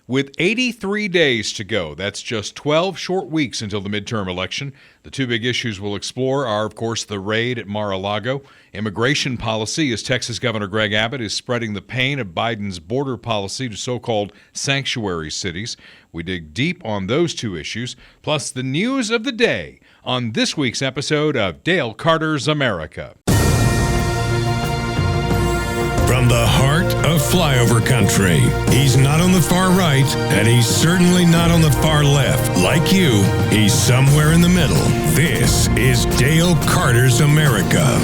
With 83 days to go, that's just 12 short weeks until the midterm election. The two big issues we'll explore are, of course, the raid at Mar-a-Lago, immigration policy, as Texas Governor Greg Abbott is spreading the pain of Biden's border policy to so-called sanctuary cities. We dig deep on those two issues, plus the news of the day on this week's episode of Dale Carter's America. From the heart of flyover country, he's not on the far right, and he's certainly not on the far left. Like you, he's somewhere in the middle. This is Dale Carter's America.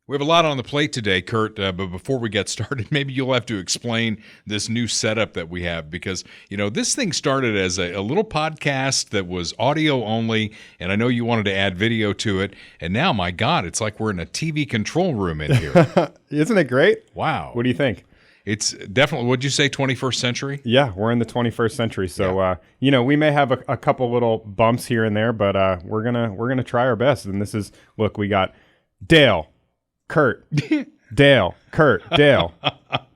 We have a lot on the plate today, Kurt, but before we get started, maybe you'll have to explain this new setup that we have because, you know, this thing started as a little podcast that was audio only, and I know you wanted to add video to it, and now, my God, it's like we're in a TV control room in here. Isn't it great? Wow. What do you think? It's definitely, what'd you say, 21st century? Yeah, we're in the 21st century, so, you know, we may have a couple little bumps here and there, but we're gonna try our best, and this is, look, we got Dale, Kurt, Dale, Kurt, Dale.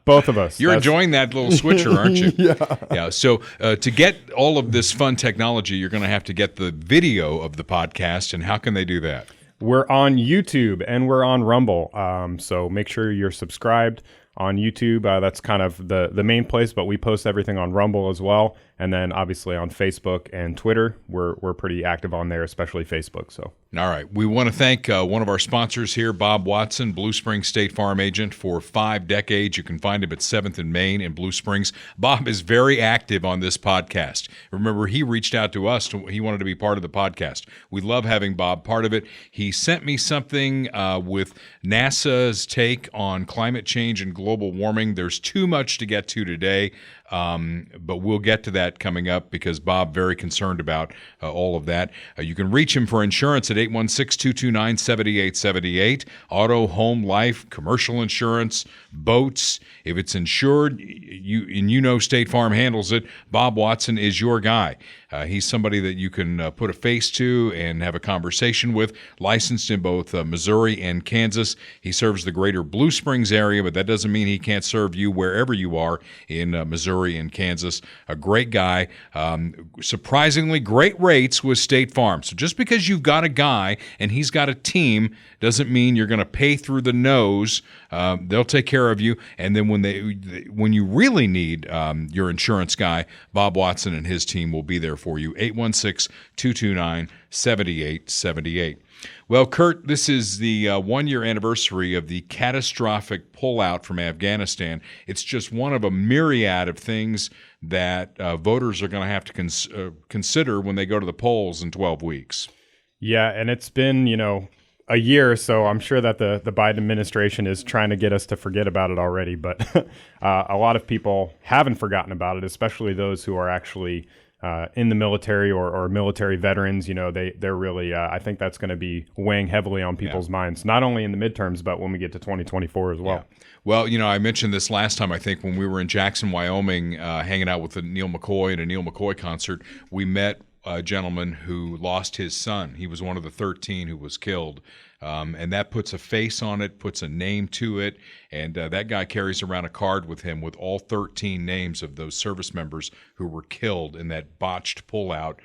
Both of us. You're enjoying that little switcher, aren't you? Yeah. So to get all of this fun technology, you're going to have to get the video of the podcast. And how can they do that? We're on YouTube and we're on Rumble. So make sure you're subscribed on YouTube. That's kind of the main place, but we post everything on Rumble as well. And then obviously on Facebook and Twitter, we're pretty active on there, especially Facebook. So. All right. We want to thank one of our sponsors here, Bob Watson, Blue Springs State Farm agent for 5 decades. You can find him at 7th and Main in Blue Springs. Bob is very active on this podcast. Remember, he reached out to us. He wanted to be part of the podcast. We love having Bob part of it. He sent me something with NASA's take on climate change and global warming. There's too much to get to today. But we'll get to that coming up because Bob very concerned about all of that. You can reach him for insurance at 816-229-7878. Auto, home, life, commercial insurance, boats. If it's insured, you know State Farm handles it. Bob Watson is your guy. He's somebody that you can put a face to and have a conversation with, licensed in both Missouri and Kansas. He serves the greater Blue Springs area, but that doesn't mean he can't serve you wherever you are in Missouri and Kansas. A great guy. Surprisingly great rates with State Farm. So just because you've got a guy and he's got a team doesn't mean you're going to pay through the nose. They'll take care of you. And then when you really need your insurance guy, Bob Watson and his team will be there for you. 816-229-7878. Well, Kurt, this is the 1-year anniversary of the catastrophic pullout from Afghanistan. It's just one of a myriad of things that voters are going to have to consider when they go to the polls in 12 weeks. Yeah, and it's been, a year, so I'm sure that the Biden administration is trying to get us to forget about it already. But a lot of people haven't forgotten about it, especially those who are actually in the military or military veterans. They're really, I think that's going to be weighing heavily on people's minds, not only in the midterms, but when we get to 2024 as well. Yeah. Well, I mentioned this last time, I think, when we were in Jackson, Wyoming, hanging out with Neil McCoy at a Neil McCoy concert. We met a gentleman who lost his son. He was one of the 13 who was killed. And that puts a face on it, puts a name to it. And that guy carries around a card with him with all 13 names of those service members who were killed in that botched pullout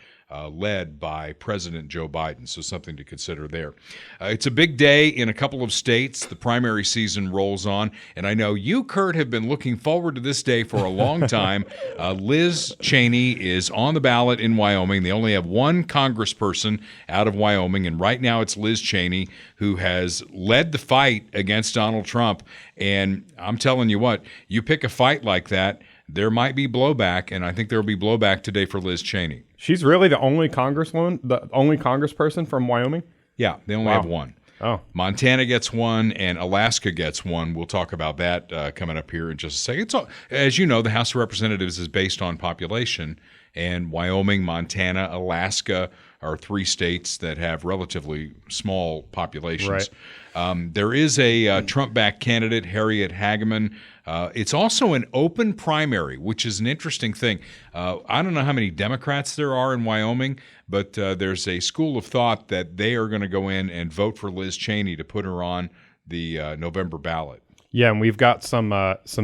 led by President Joe Biden. So something to consider there. It's a big day in a couple of states. The primary season rolls on. And I know you, Kurt, have been looking forward to this day for a long time. Liz Cheney is on the ballot in Wyoming. They only have one congressperson out of Wyoming. And right now it's Liz Cheney who has led the fight against Donald Trump. And I'm telling you what, you pick a fight like that, there might be blowback, and I think there will be blowback today for Liz Cheney. She's really the only congressperson from Wyoming? Yeah, they only have one. Oh. Montana gets one, and Alaska gets one. We'll talk about that coming up here in just a second. As you know, the House of Representatives is based on population, and Wyoming, Montana, Alaska are 3 states that have relatively small populations. Right. There is a Trump-backed candidate, Harriet Hageman. It's also an open primary, which is an interesting thing. I don't know how many Democrats there are in Wyoming, but there's a school of thought that they are going to go in and vote for Liz Cheney to put her on the November ballot. Yeah, and we've got some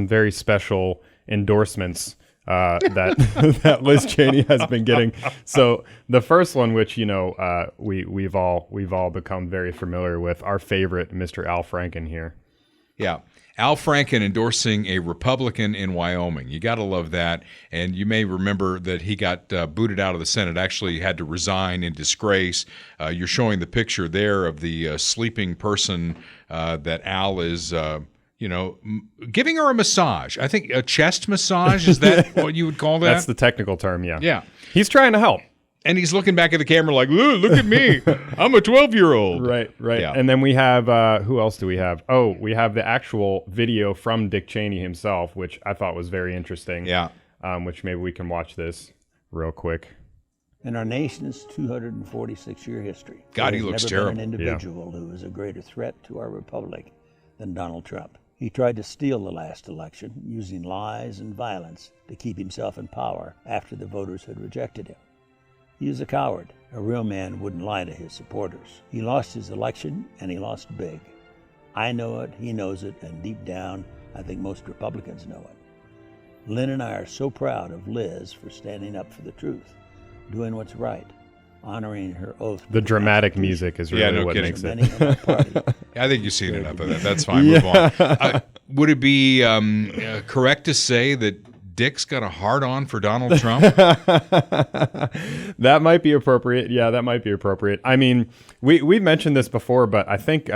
very special endorsements that that Liz Cheney has been getting. So the first one, which we've all become very familiar with, our favorite, Mr. Al Franken here. Yeah. Al Franken endorsing a Republican in Wyoming. You got to love that. And you may remember that he got booted out of the Senate, actually had to resign in disgrace. You're showing the picture there of the sleeping person that Al is, giving her a massage. I think a chest massage. Is that what you would call that? That's the technical term, yeah. Yeah. He's trying to help. And he's looking back at the camera like, look at me. I'm a 12-year-old. Right. Yeah. And then we have, who else do we have? Oh, we have the actual video from Dick Cheney himself, which I thought was very interesting. Yeah. Which maybe we can watch this real quick. In our nation's 246-year history, God, there he looks has terrible. never been an individual who is a greater threat to our republic than Donald Trump. He tried to steal the last election using lies and violence to keep himself in power after the voters had rejected him. He is a coward. A real man wouldn't lie to his supporters. He lost his election, and he lost big. I know it, he knows it, and deep down, I think most Republicans know it. Lynn and I are so proud of Liz for standing up for the truth, doing what's right, honoring her oath. The dramatic music is really what kidding. makes Many it. in our party. I think you've seen enough of that. That's fine. Move on. Would it be correct to say that Dick's got a hard-on for Donald Trump? That might be appropriate. Yeah, that might be appropriate. I mean, we've mentioned this before, but I think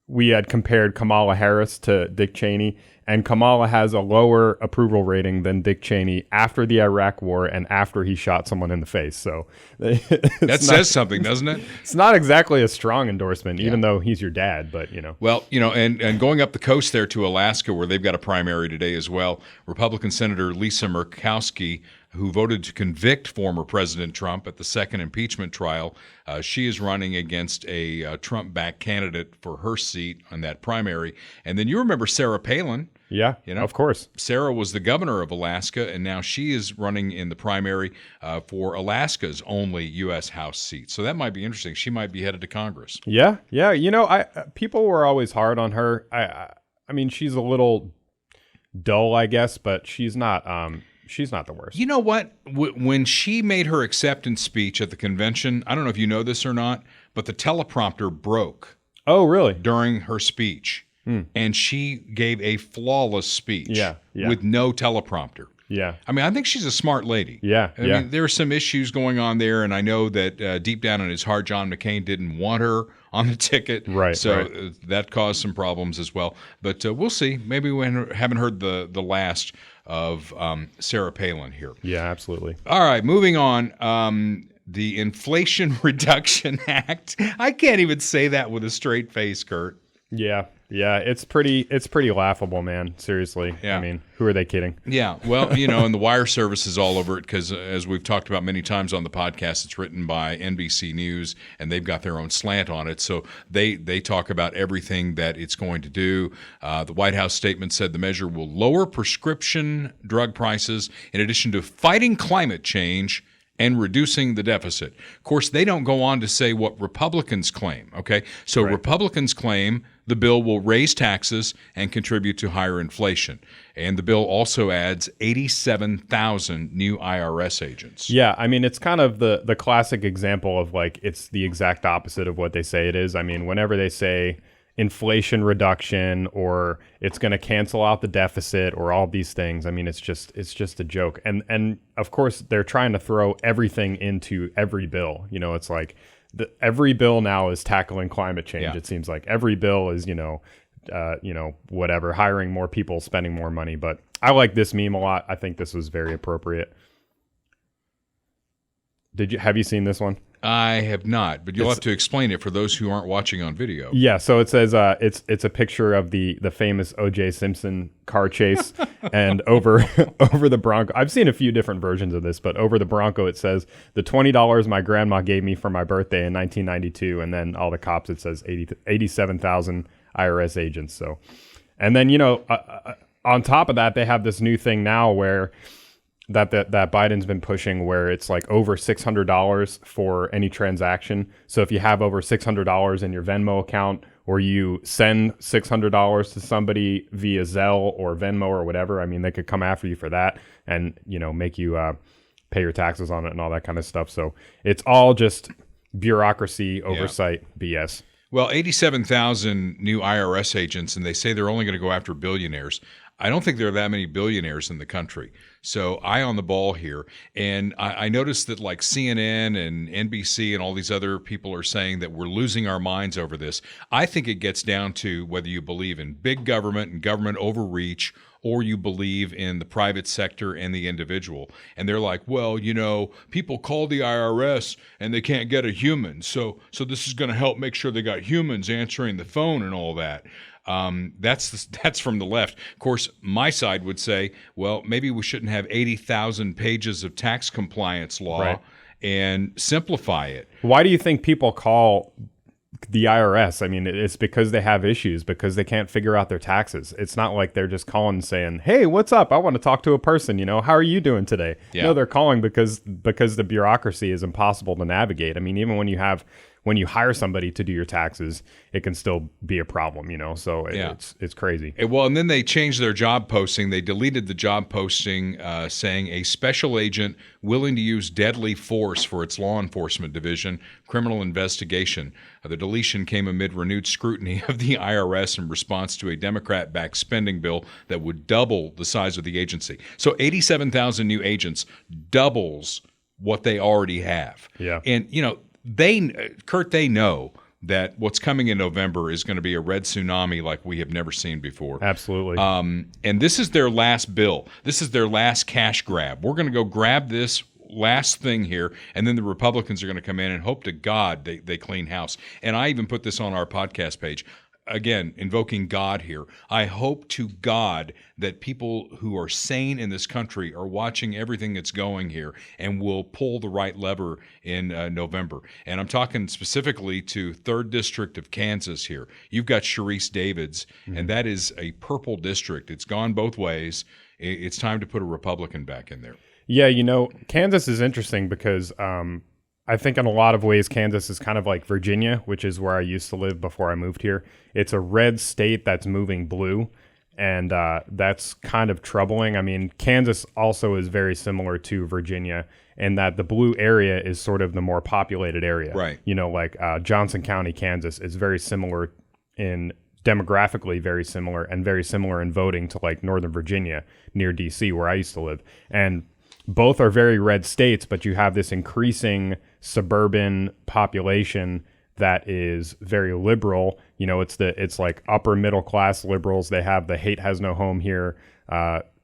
we had compared Kamala Harris to Dick Cheney, and Kamala has a lower approval rating than Dick Cheney after the Iraq War and after he shot someone in the face. So That says something, doesn't it? it's not exactly a strong endorsement, even though he's your dad, but Well, and going up the coast there to Alaska, where they've got a primary today as well, Republican Senator Lisa Murkowski, who voted to convict former President Trump at the second impeachment trial, she is running against a Trump-backed candidate for her seat on that primary. And then you remember Sarah Palin. yeah, of course. Sarah was the governor of Alaska, and now she is running in the primary for Alaska's only U.S. House seat. So that might be interesting. She might be headed to Congress. Yeah. People were always hard on her. I mean, she's a little dull, I guess, but she's not the worst. You know what? When she made her acceptance speech at the convention, I don't know if you know this or not, but the teleprompter broke Oh, really? during her speech. And she gave a flawless speech Yeah. with no teleprompter. Yeah. I mean, I think she's a smart lady. Yeah, I mean, there are some issues going on there, and I know that deep down in his heart, John McCain didn't want her on the ticket. Right, So right. That caused some problems as well. But we'll see. Maybe we haven't heard the last of Sarah Palin here. Yeah, absolutely. All right, moving on. The Inflation Reduction Act. I can't even say that with a straight face, Kurt. Yeah. It's pretty laughable, man. Seriously. Yeah. I mean, who are they kidding? Yeah, well, and the wire service is all over it because, as we've talked about many times on the podcast, it's written by NBC News, and they've got their own slant on it. So they talk about everything that it's going to do. The White House statement said the measure will lower prescription drug prices in addition to fighting climate change and reducing the deficit. Of course, they don't go on to say what Republicans claim, okay? So Republicans claim the bill will raise taxes and contribute to higher inflation. And the bill also adds 87,000 new IRS agents. Yeah, I mean, it's kind of the classic example of like it's the exact opposite of what they say it is. I mean, whenever they say inflation reduction or it's going to cancel out the deficit or all these things, I mean, it's just a joke. And of course, they're trying to throw everything into every bill. It's like every bill now is tackling climate change. Yeah. It seems like every bill is, whatever, hiring more people, spending more money. But I like this meme a lot. I think this was very appropriate. Have you seen this one? I have not, but you'll have to explain it for those who aren't watching on video. Yeah, so it says it's a picture of the famous O.J. Simpson car chase, and over the Bronco. I've seen a few different versions of this, but over the Bronco it says the $20 my grandma gave me for my birthday in 1992, and then all the cops it says 87,000 IRS agents. So, and then on top of that they have this new thing now where that Biden's been pushing where it's like over $600 for any transaction. So if you have over $600 in your Venmo account or you send $600 to somebody via Zelle or Venmo or whatever, I mean, they could come after you for that and, make you pay your taxes on it and all that kind of stuff. So it's all just bureaucracy, oversight, BS. Well, 87,000 new IRS agents, and they say they're only going to go after billionaires. I don't think there are that many billionaires in the country. So eye on the ball here. And I noticed that like CNN and NBC and all these other people are saying that we're losing our minds over this. I think it gets down to whether you believe in big government and government overreach, or you believe in the private sector and the individual. And they're like, well, people call the IRS and they can't get a human. So this is going to help make sure they got humans answering the phone and all that. That's from the left. Of course, my side would say, well, maybe we shouldn't have 80,000 pages of tax compliance law and simplify it. Why do you think people call the IRS? I mean, it's because they have issues, because they can't figure out their taxes. It's not like they're just calling saying, hey, what's up? I want to talk to a person. How are you doing today? Yeah. No, they're calling because the bureaucracy is impossible to navigate. I mean, even when you hire somebody to do your taxes, it can still be a problem, so it's crazy. Well, and then they changed their job posting. They deleted the job posting saying a special agent willing to use deadly force for its law enforcement division, criminal investigation. The deletion came amid renewed scrutiny of the IRS in response to a Democrat-backed spending bill that would double the size of the agency. So 87,000 new agents doubles what they already have. Yeah. And, they know that what's coming in November is going to be a red tsunami like we have never seen before. Absolutely. And this is their last bill. This is their last cash grab. We're going to go grab this last thing here, and then the Republicans are going to come in and hope to God they clean house. And I even put this on our podcast page. Again, invoking God here. I hope to God that people who are sane in this country are watching everything that's going here and will pull the right lever in November. And I'm talking specifically to 3rd District of Kansas here. You've got Sharice Davids, and that is a purple district. It's gone both ways. It's time to put a Republican back in there. Yeah, Kansas is interesting because I think in a lot of ways, Kansas is kind of like Virginia, which is where I used to live before I moved here. It's a red state that's moving blue, and that's kind of troubling. I mean, Kansas also is very similar to Virginia in that the blue area is sort of the more populated area. Right. Like Johnson County, Kansas is very similar demographically very similar, and very similar in voting to like Northern Virginia near DC, where I used to live. And both are very red states, but you have this increasing suburban population that is very liberal. It's like upper middle class liberals. They have the hate has no home here,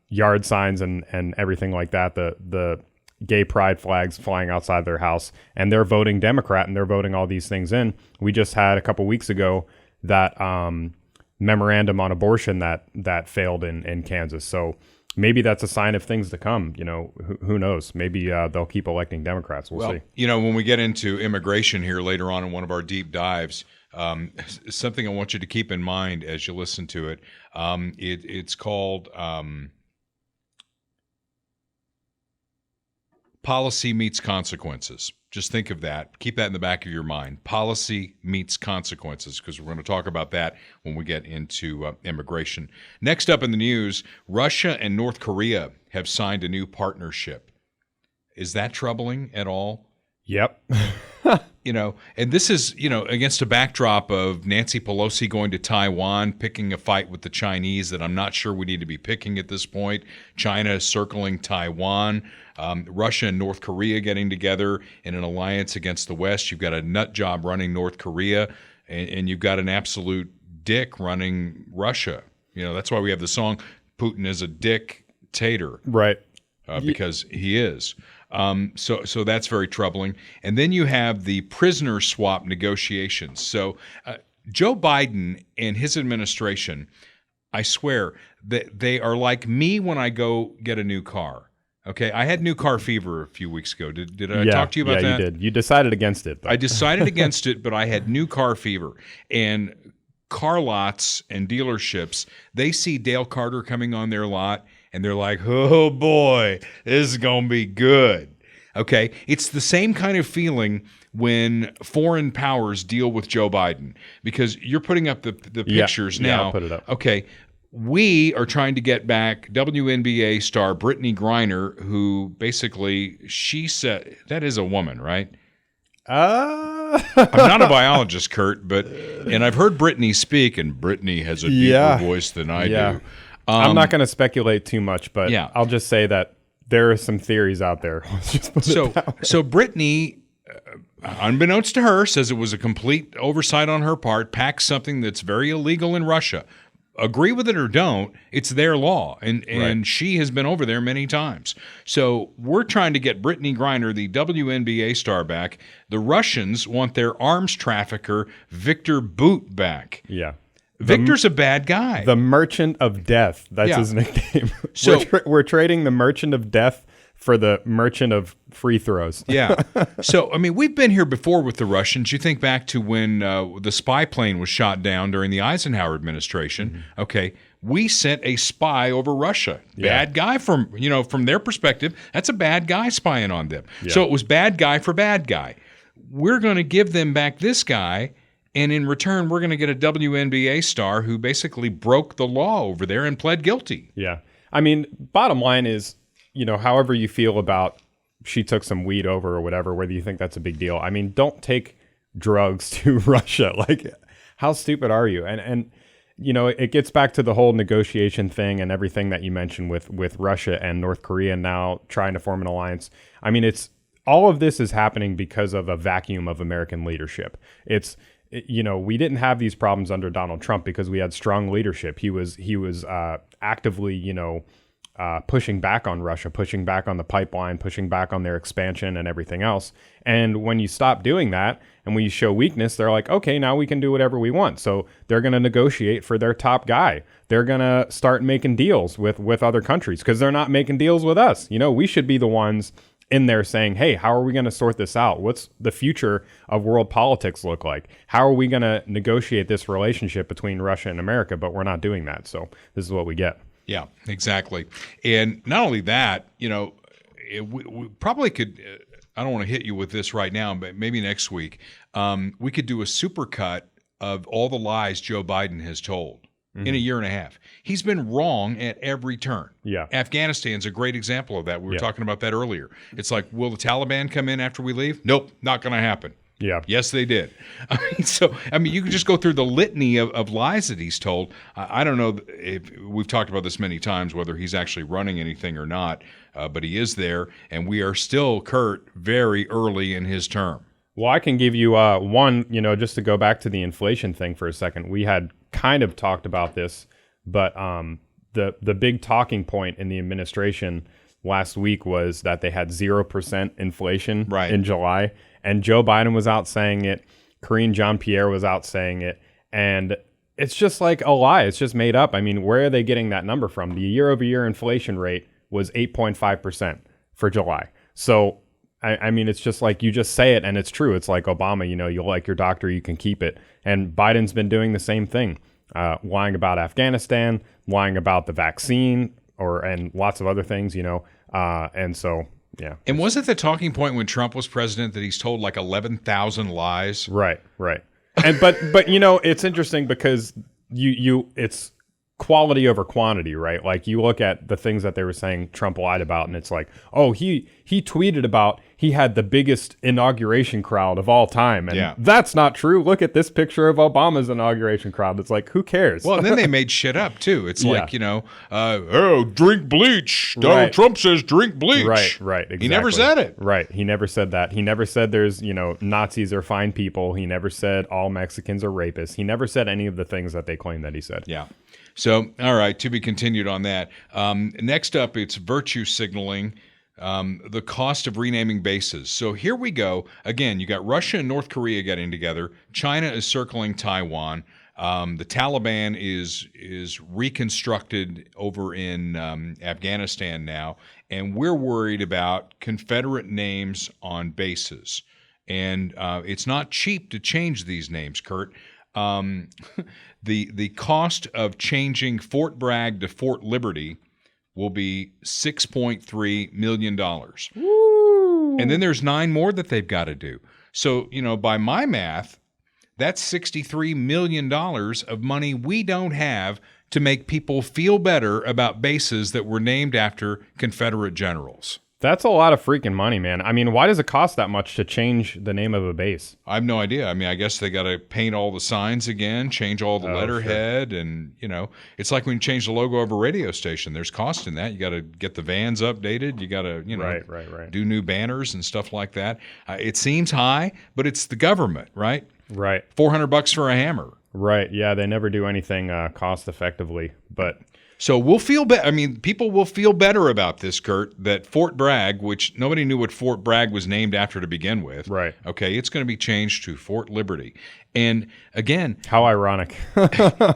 yard signs and everything like that. The gay pride flags flying outside their house, and they're voting Democrat, and they're voting all these things in. We just had a couple weeks ago that memorandum on abortion that failed in Kansas. So maybe that's a sign of things to come. Who knows? Maybe they'll keep electing Democrats. We'll see. When we get into immigration here later on in one of our deep dives, something I want you to keep in mind as you listen to it. It's called policy meets consequences. Just think of that. Keep that in the back of your mind. Policy meets consequences, because we're going to talk about that when we get into immigration. Next up in the news, Russia and North Korea have signed a new partnership. Is that troubling at all? Yep. And this is, against a backdrop of Nancy Pelosi going to Taiwan, picking a fight with the Chinese that I'm not sure we need to be picking at this point. China circling Taiwan. Russia and North Korea getting together in an alliance against the West. You've got a nut job running North Korea, and you've got an absolute dick running Russia. That's why we have the song, Putin is a dictator. Right. Because he is. So that's very troubling. And then you have the prisoner swap negotiations. So Joe Biden and his administration, I swear, that they are like me when I go get a new car. Okay, I had new car fever a few weeks ago. Did I talk to you about that? Yeah, you did. You decided against it. I decided against it, but I had new car fever. And car lots and dealerships, they see Dale Carter coming on their lot, and they're like, oh boy, this is going to be good. Okay, it's the same kind of feeling when foreign powers deal with Joe Biden, because you're putting up the pictures Yeah, now. I'll put it up. Okay, we are trying to get back WNBA star Brittany Griner, who basically, she said, that is a woman, right? I'm not a biologist, Kurt, and I've heard Brittany speak, and Brittany has a deeper voice than I do. I'm not going to speculate too much, but Yeah. I'll just say that there are some theories out there. Let's just put it that way. So Brittany, unbeknownst to her, says it was a complete oversight on her part, packed something that's very illegal in Russia. Agree with it or don't, it's their law, and she has been over there many times. So we're trying to get Brittany Griner, the WNBA star, back. The Russians want their arms trafficker Victor Bout back. Yeah. Victor's a bad guy. The Merchant of Death. That's his nickname. So we're trading the Merchant of Death for the Merchant of Free Throws. Yeah. So, I mean, we've been here before with the Russians. You think back to when the spy plane was shot down during the Eisenhower administration. Mm-hmm. Okay. We sent a spy over Russia. Bad guy from their perspective. That's a bad guy spying on them. Yeah. So it was bad guy for bad guy. We're going to give them back this guy, and in return, we're going to get a WNBA star who basically broke the law over there and pled guilty. Yeah. I mean, bottom line is, however you feel about she took some weed over or whatever, whether you think that's a big deal. I mean, don't take drugs to Russia. Like, how stupid are you? And it gets back to the whole negotiation thing and everything that you mentioned with Russia and North Korea now trying to form an alliance. I mean, all of this is happening because of a vacuum of American leadership. We didn't have these problems under Donald Trump because we had strong leadership. He was actively, pushing back on Russia, pushing back on the pipeline, pushing back on their expansion and everything else. And when you stop doing that and when you show weakness, they're like, okay, now we can do whatever we want. So they're going to negotiate for their top guy. They're going to start making deals with other countries because they're not making deals with us. We should be the ones in there saying, hey, how are we going to sort this out? What's the future of world politics look like? How are we going to negotiate this relationship between Russia and America? But we're not doing that. So this is what we get. Yeah, exactly. And not only that, we probably could, I don't want to hit you with this right now, but maybe next week, we could do a supercut of all the lies Joe Biden has told. In a year and a half. He's been wrong at every turn. Yeah. Afghanistan's a great example of that. We were talking about that earlier. It's like, will the Taliban come in after we leave? Nope, not going to happen. Yeah. Yes, they did. You can just go through the litany of lies that he's told. I don't know if we've talked about this many times, whether he's actually running anything or not, but he is there, and we are still, Kurt, very early in his term. Well, I can give you one, just to go back to the inflation thing for a second. We had kind of talked about this, but the big talking point in the administration last week was that they had 0% inflation in July. And Joe Biden was out saying it. Karine Jean-Pierre was out saying it. And it's just like a lie. It's just made up. I mean, where are they getting that number from? The year-over-year inflation rate was 8.5% for July. So, I mean, it's just like you just say it and it's true. It's like Obama, you like your doctor, you can keep it. And Biden's been doing the same thing, lying about Afghanistan, lying about the vaccine, and lots of other things, and so, yeah. And wasn't the talking point when Trump was president that he's told like 11,000 lies? Right. And but it's interesting because it's quality over quantity, right? Like you look at the things that they were saying Trump lied about, and it's like, oh, he tweeted about he had the biggest inauguration crowd of all time, and that's not true. Look at this picture of Obama's inauguration crowd. It's like, who cares? Well, and then they made shit up too. It's like, drink bleach. Donald Trump says drink bleach. Right. Exactly. He never said it. Right. He never said that. He never said there's Nazis are fine people. He never said all Mexicans are rapists. He never said any of the things that they claim that he said. Yeah. So, all right, to be continued on that. Next up, it's virtue signaling, the cost of renaming bases. So here we go. Again, you got Russia and North Korea getting together. China is circling Taiwan. The Taliban is reconstructed over in Afghanistan now, and we're worried about Confederate names on bases. And it's not cheap to change these names, Kurt. The cost of changing Fort Bragg to Fort Liberty will be $6.3 million. Woo! And then there's 9 more that they've got to do. So, by my math, that's $63 million of money we don't have to make people feel better about bases that were named after Confederate generals. That's a lot of freaking money, man. I mean, why does it cost that much to change the name of a base? I have no idea. I mean, I guess they got to paint all the signs again, change all the letterhead, sure. And, it's like when you change the logo of a radio station. There's cost in that. You got to get the vans updated. You got to, right. do new banners and stuff like that. It seems high, but it's the government, right? Right. $400 for a hammer. Right. Yeah, they never do anything cost effectively, but... So we'll feel better. I mean, people will feel better about this, Kurt, that Fort Bragg, which nobody knew what Fort Bragg was named after to begin with. Right. Okay, it's going to be changed to Fort Liberty. And again... How ironic.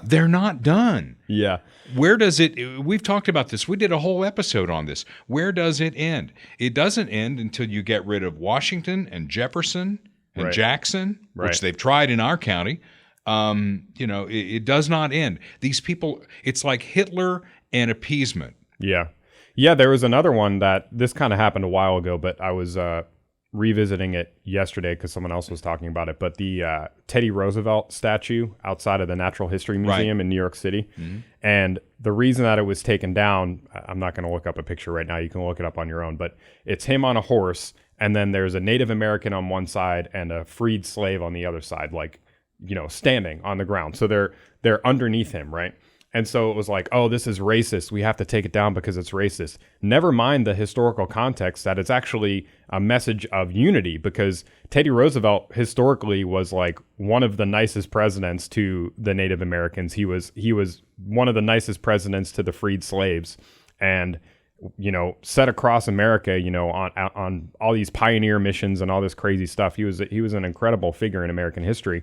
They're not done. Yeah. Where does it... We've talked about this. We did a whole episode on this. Where does it end? It doesn't end until you get rid of Washington and Jefferson and Jackson, which they've tried in our county. It does not end. These people, it's like Hitler and appeasement. Yeah. Yeah, there was another one that this kind of happened a while ago, but I was revisiting it yesterday because someone else was talking about it. But the Teddy Roosevelt statue outside of the Natural History Museum in New York City. Mm-hmm. And the reason that it was taken down, I'm not going to look up a picture right now. You can look it up on your own. But it's him on a horse, and then there's a Native American on one side and a freed slave on the other side, like, standing on the ground. So they're underneath him, right? And so it was like, oh, this is racist. We have to take it down because it's racist. Never mind the historical context that it's actually a message of unity, because Teddy Roosevelt historically was like one of the nicest presidents to the Native Americans. He was one of the nicest presidents to the freed slaves, and set across America, on all these pioneer missions and all this crazy stuff. He was an incredible figure in American history.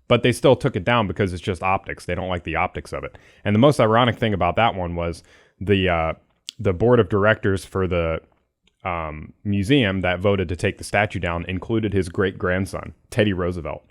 But they still took it down because it's just optics. They don't like the optics of it. And the most ironic thing about that one was the board of directors for the museum that voted to take the statue down included his great-grandson. Teddy Roosevelt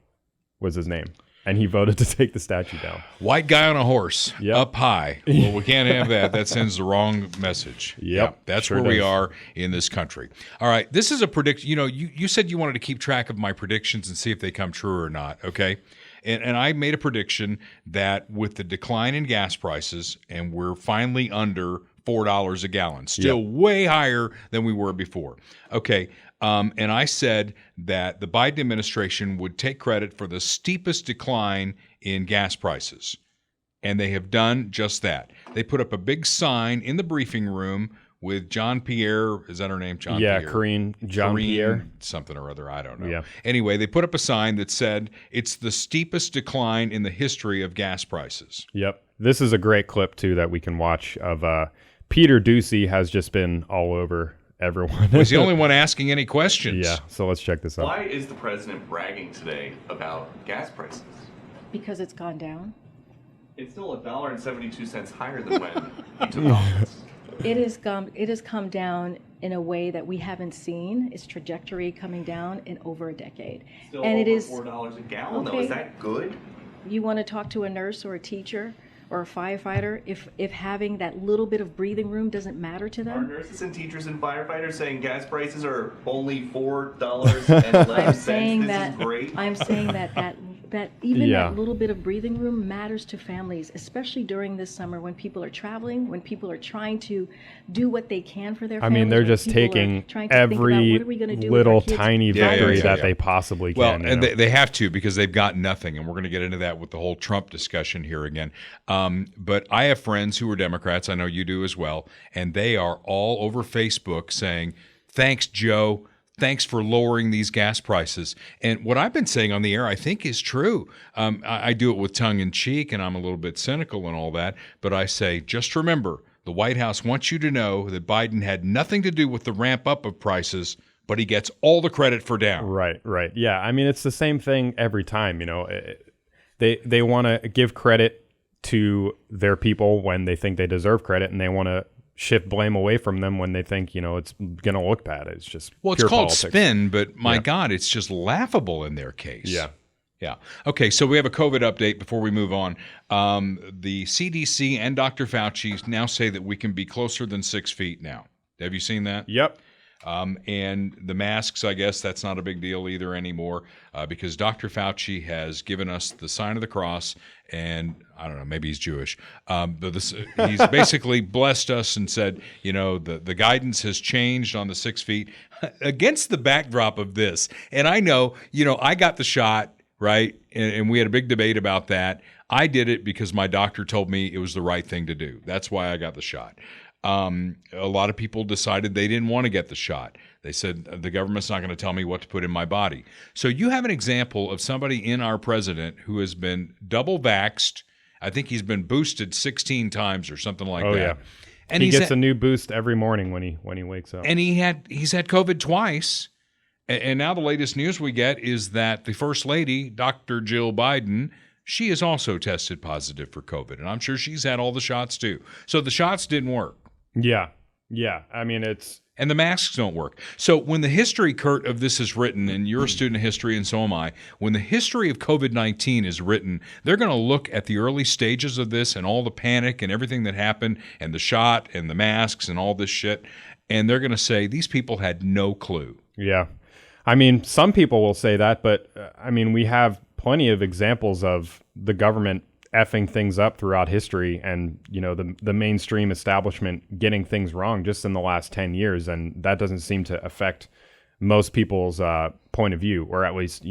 was his name. And he voted to take the statue down. White guy on a horse, up high. Well, we can't have that. That sends the wrong message. Yep, that's sure where we are in this country. All right, this is a prediction. You said you wanted to keep track of my predictions and see if they come true or not, okay? And I made a prediction that with the decline in gas prices, and we're finally under $4 a gallon, still way higher than we were before. Okay, and I said that the Biden administration would take credit for the steepest decline in gas prices. And they have done just that. They put up a big sign in the briefing room with John Pierre, is that her name? John Pierre? Corrine Jean-Pierre. Something or other, I don't know. Yeah. Anyway, they put up a sign that said, it's the steepest decline in the history of gas prices. Yep. This is a great clip, too, that we can watch of Peter Doocy has just been all over everyone. He's the only one asking any questions. Yeah, so let's check this out. Why is the president bragging today about gas prices? Because it's gone down. It's still $1.72 higher than when he took office. It has come down in a way that we haven't seen its trajectory coming down in over a decade. Still and over it is $4 a gallon, okay. though. Is that good? You want to talk to a nurse or a teacher or a firefighter if having that little bit of breathing room doesn't matter to Are them? nurses and teachers and firefighters saying gas prices are only $4.11? I'm saying this is great. I'm saying that even that little bit of breathing room matters to families, especially during this summer when people are traveling, when people are trying to do what they can for their families. I mean, they're just taking every little tiny victory that they possibly can. Well, and they have to, because they've got nothing, and we're going to get into that with the whole Trump discussion here again. But I have friends who are Democrats, I know you do as well, and they are all over Facebook saying, thanks, Joe. Thanks for lowering these gas prices. And what I've been saying on the air, I think, is true. I do it with tongue in cheek, and I'm a little bit cynical and all that. But I say, just remember, the White House wants you to know that Biden had nothing to do with the ramp up of prices, but he gets all the credit for down. Right. Yeah, I mean, it's the same thing every time. They want to give credit to their people when they think they deserve credit, and they want to shift blame away from them when they think, it's going to look bad. It's just it's pure called politics. Spin, but my God, it's just laughable in their case. Yeah. Okay, so we have a COVID update before we move on. The CDC and Dr. Fauci now say that we can be closer than 6 feet now. Have you seen that? Yep. And the masks, I guess that's not a big deal either anymore, because Dr. Fauci has given us the sign of the cross, and I don't know, maybe he's Jewish, but he's basically blessed us and said, the guidance has changed on the 6 feet against the backdrop of this. And I know, I got the shot, right? And we had a big debate about that. I did it because my doctor told me it was the right thing to do. That's why I got the shot. A lot of people decided they didn't want to get the shot. They said, the government's not going to tell me what to put in my body. So you have an example of somebody in our president who has been double vaxxed. I think he's been boosted 16 times or something like that. Yeah. And he gets a new boost every morning when he wakes up. And he's had COVID twice. And now the latest news we get is that the First Lady, Dr. Jill Biden, she is also tested positive for COVID. And I'm sure she's had all the shots too. So the shots didn't work. Yeah. I mean, and the masks don't work. So when the history, Kurt, of this is written, and you're a student of history and so am I, when the history of COVID-19 is written, they're going to look at the early stages of this and all the panic and everything that happened and the shot and the masks and all this shit, and they're going to say these people had no clue. Yeah. I mean, some people will say that, but I mean, we have plenty of examples of the government effing things up throughout history, and the mainstream establishment getting things wrong just in the last 10 years, and that doesn't seem to affect most people's point of view, or at least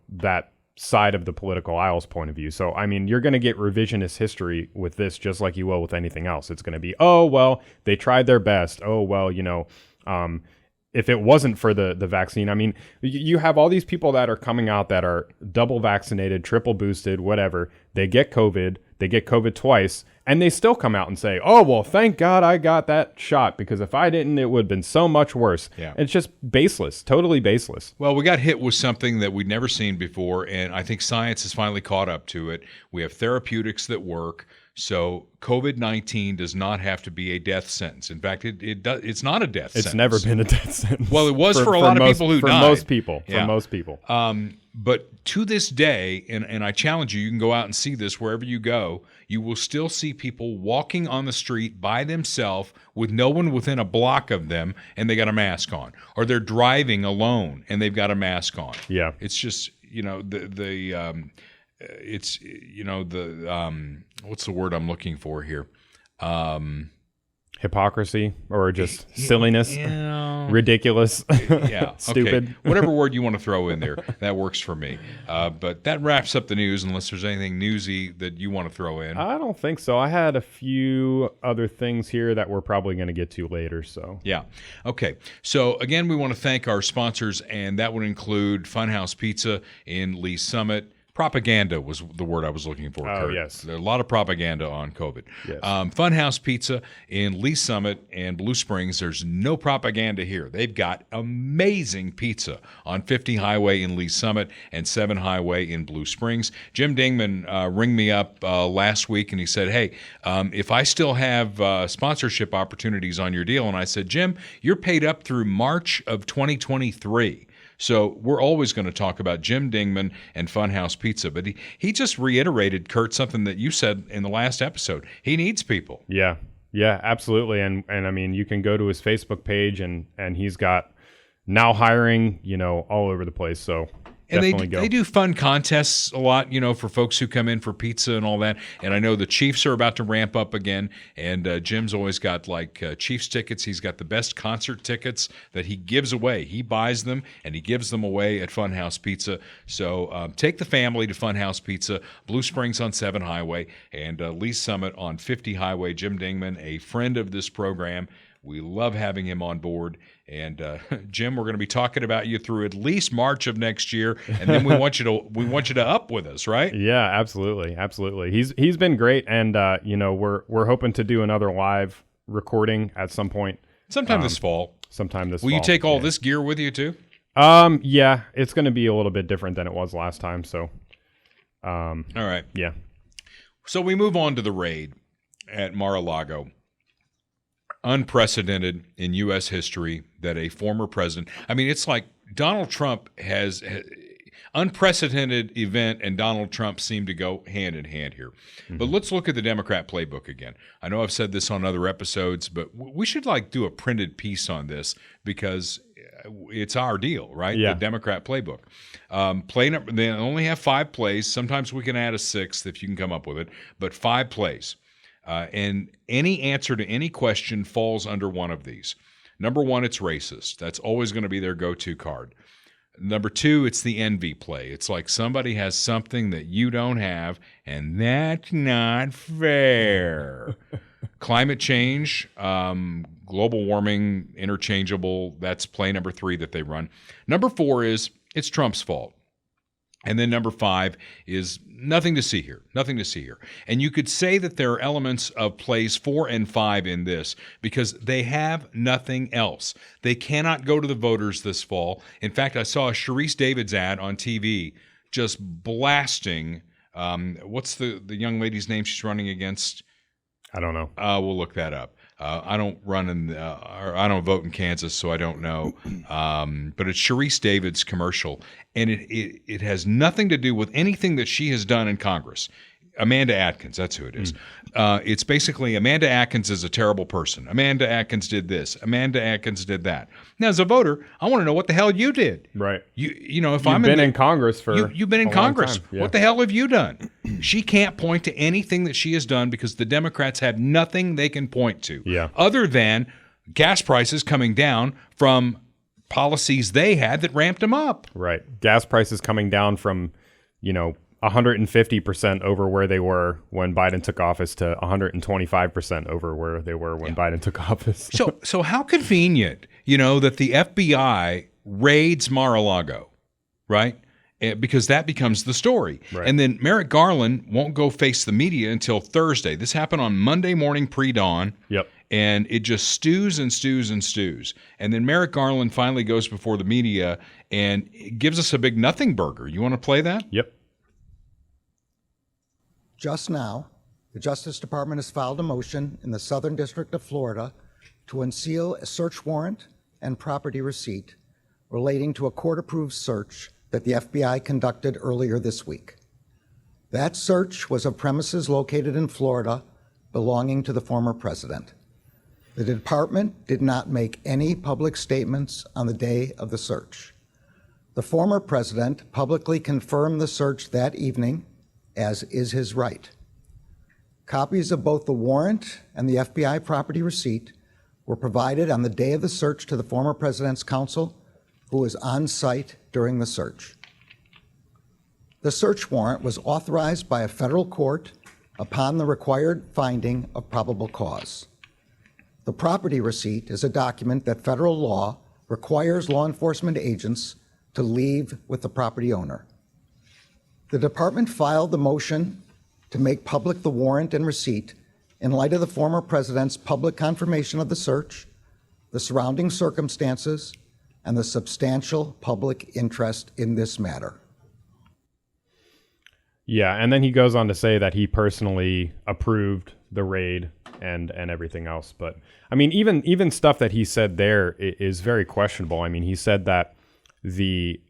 that side of the political aisle's point of view. So I mean, you're going to get revisionist history with this, just like you will with anything else. It's going to be, oh well, they tried their best, oh well, if it wasn't for the vaccine. I mean, you have all these people that are coming out that are double vaccinated, triple boosted, whatever. They get COVID twice, and they still come out and say, oh, well, thank God I got that shot, because if I didn't, it would have been so much worse. Yeah. It's just baseless, totally baseless. Well, we got hit with something that we'd never seen before, and I think science has finally caught up to it. We have therapeutics that work. So COVID-19 does not have to be a death sentence. In fact, it's not a death sentence. It's never been a death sentence. Well, it was for a lot of people who died. For most people. But to this day, and I challenge you, you can go out and see this wherever you go, you will still see people walking on the street by themselves with no one within a block of them, and they got a mask on. Or they're driving alone, and they've got a mask on. Yeah. It's just, what's the word I'm looking for here? Hypocrisy, or just silliness, ridiculous, stupid. Okay. Whatever word you want to throw in there, that works for me. But that wraps up the news, unless there's anything newsy that you want to throw in. I don't think so. I had a few other things here that we're probably going to get to later. So yeah. Okay. So again, we want to thank our sponsors, and that would include Funhouse Pizza in Lee Summit. Propaganda was the word I was looking for, Oh, Kurt. yes. There's a lot of propaganda on COVID. Yes. Funhouse Pizza in Lee Summit and Blue Springs, there's no propaganda here. They've got amazing pizza on 50 Highway in Lee Summit and 7 Highway in Blue Springs. Jim Dingman rang me up last week, and he said, hey, if I still have sponsorship opportunities on your deal, and I said, Jim, you're paid up through March of 2023. So we're always going to talk about Jim Dingman and Funhouse Pizza. But he just reiterated, Kurt, something that you said in the last episode. He needs people. Yeah, absolutely. And I mean, you can go to his Facebook page, and he's got now hiring, all over the place. So And definitely they do fun contests a lot, for folks who come in for pizza and all that. And I know the Chiefs are about to ramp up again. And Jim's always got Chiefs tickets. He's got the best concert tickets that he gives away. He buys them and he gives them away at Funhouse Pizza. So take the family to Funhouse Pizza, Blue Springs on 7 Highway, and Lee Summit on 50 Highway. Jim Dingman, a friend of this program. We love having him on board. And Jim, we're going to be talking about you through at least March of next year, and then we want you to up with us, right? Yeah, absolutely. He's been great, and we're hoping to do another live recording at some point. Sometime this fall. Will you take all this gear with you too? Yeah, it's going to be a little bit different than it was last time. So, all right. Yeah. So we move on to the raid at Mar-a-Lago. Unprecedented in U.S. history that a former president, it's like Donald Trump has unprecedented event, and Donald Trump seem to go hand in hand here. Mm-hmm. But let's look at the Democrat playbook again. I know I've said this on other episodes, but we should do a printed piece on this, because it's our deal, right? Yeah. The Democrat playbook. They only have 5 plays. Sometimes we can add a 6th if you can come up with it, but 5 plays. And any answer to any question falls under one of these. Number 1, it's racist. That's always going to be their go-to card. Number 2, it's the envy play. It's like somebody has something that you don't have, and that's not fair. Climate change, global warming, interchangeable. That's play number 3 that they run. Number 4 is it's Trump's fault. And then number 5 is nothing to see here, nothing to see here. And you could say that there are elements of plays 4 and 5 in this because they have nothing else. They cannot go to the voters this fall. In fact, I saw a Sharice Davids ad on TV just blasting, what's the young lady's name she's running against? I don't know. We'll look that up. I don't I don't vote in Kansas, so I don't know. But it's Sharice Davids' commercial, and it has nothing to do with anything that she has done in Congress. Amanda Atkins, that's who it is. It's basically Amanda Atkins is a terrible person. Amanda Atkins did this. Amanda Atkins did that. Now, as a voter, I want to know what the hell you did. Right. You know, if You've I'm been in Congress for you've been in a long Congress. time. Yeah. What the hell have you done? She can't point to anything that she has done because the Democrats have nothing they can point to. Yeah. Other than gas prices coming down from policies they had that ramped them up. Right. Gas prices coming down from, 150% over where they were when Biden took office to 125% over where they were when Biden took office. So how convenient, that the FBI raids Mar-a-Lago, right? Because that becomes the story. Right. And then Merrick Garland won't go face the media until Thursday. This happened on Monday morning pre-dawn. Yep. And it just stews and stews and stews. And then Merrick Garland finally goes before the media and gives us a big nothing burger. You want to play that? Yep. Just now, the Justice Department has filed a motion in the Southern District of Florida to unseal a search warrant and property receipt relating to a court-approved search that the FBI conducted earlier this week. That search was of premises located in Florida belonging to the former president. The department did not make any public statements on the day of the search. The former president publicly confirmed the search that evening, as is his right. Copies of both the warrant and the FBI property receipt were provided on the day of the search to the former president's counsel, who was on site during the search. The search warrant was authorized by a federal court upon the required finding of probable cause. The property receipt is a document that federal law requires law enforcement agents to leave with the property owner. The department filed the motion to make public the warrant and receipt in light of the former president's public confirmation of the search, the surrounding circumstances, and the substantial public interest in this matter. Yeah, and then he goes on to say that he personally approved the raid and everything else. But I mean, even stuff that he said there is very questionable. I mean, he said that the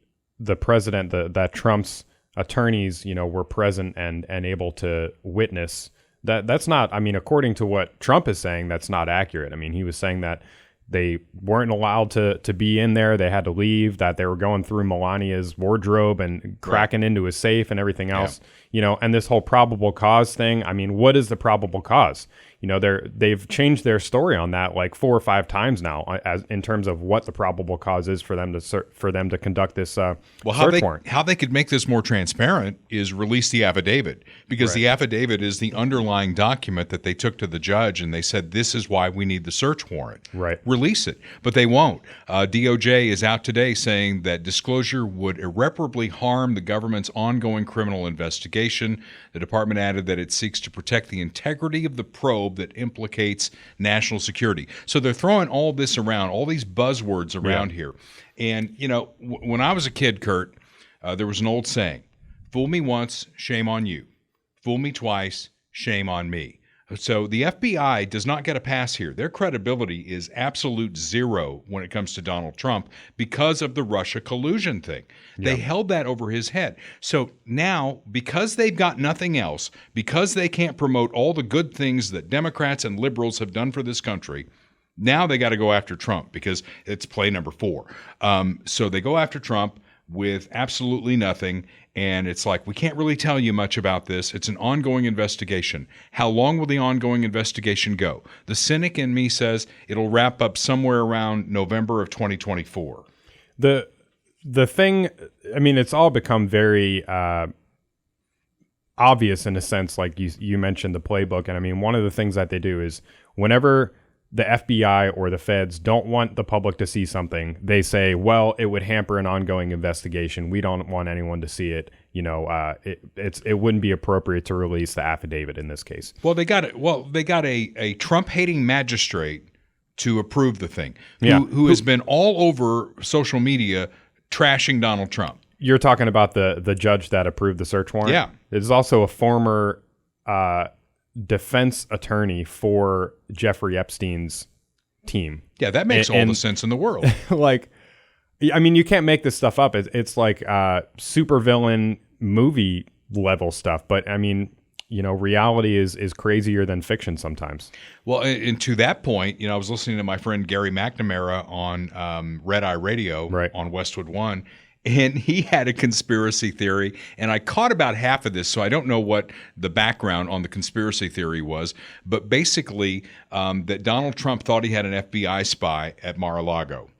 president, that Trump's attorneys, were present and able to witness. That's not, I mean, according to what Trump is saying, that's not accurate. I mean, he was saying that they weren't allowed to be in there. They had to leave, that they were going through Melania's wardrobe and cracking into his safe and everything else, and this whole probable cause thing. I mean, what is the probable cause? They've changed their story on that like 4 or 5 times now, as in terms of what the probable cause is for them to conduct this search warrant. How they could make this more transparent is release the affidavit, because the affidavit is the underlying document that they took to the judge and they said, this is why we need the search warrant. Right. Release it, but they won't. DOJ is out today saying that disclosure would irreparably harm the government's ongoing criminal investigation. The department added that it seeks to protect the integrity of the probe that implicates national security. So they're throwing all this around, all these buzzwords around here. And, when I was a kid, Kurt, there was an old saying, fool me once, shame on you. Fool me twice, shame on me. So the FBI does not get a pass here. Their credibility is absolute zero when it comes to Donald Trump because of the Russia collusion thing. They held that over his head. So now, because they've got nothing else, because they can't promote all the good things that Democrats and liberals have done for this country, Now they got to go after Trump because it's play number 4. So they go after Trump with absolutely nothing. And it's like, we can't really tell you much about this. It's an ongoing investigation. How long will the ongoing investigation go? The cynic in me says it'll wrap up somewhere around November of 2024. The thing, I mean, it's all become very obvious in a sense, like you mentioned the playbook. And I mean, one of the things that they do is whenever the FBI or the feds don't want the public to see something, they say, well, it would hamper an ongoing investigation. We don't want anyone to see it. You know, it wouldn't be appropriate to release the affidavit in this case. Well, they got a Trump-hating magistrate to approve the thing, who has been all over social media trashing Donald Trump. You're talking about the judge that approved the search warrant? Yeah. It is also a former defense attorney for Jeffrey Epstein's team. Yeah, that makes all the sense in the world. Like, I mean, you can't make this stuff up. It's like supervillain movie level stuff. But I mean, you know, reality is crazier than fiction sometimes. Well, and to that point, you know, I was listening to my friend Gary McNamara on Red Eye Radio on Westwood One. And he had a conspiracy theory, and I caught about half of this, so I don't know what the background on the conspiracy theory was. But basically, that Donald Trump thought he had an FBI spy at Mar-a-Lago.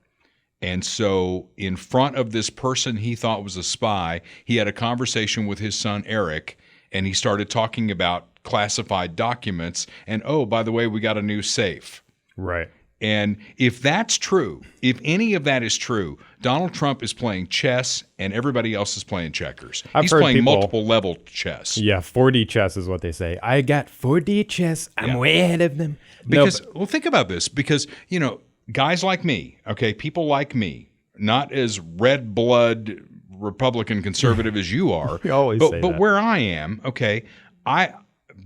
And so in front of this person he thought was a spy, he had a conversation with his son, Eric, and he started talking about classified documents. And, oh, by the way, we got a new safe. Right. And if that's true, if any of that is true, Donald Trump is playing chess and everybody else is playing checkers. He's playing multiple level chess. Yeah, 4D chess is what they say. I got 4D chess. I'm way ahead of them. Because, well, think about this. Because, you know, guys like me, okay, people like me, not as red blood Republican conservative as you are. You always say but that. Where I am, okay,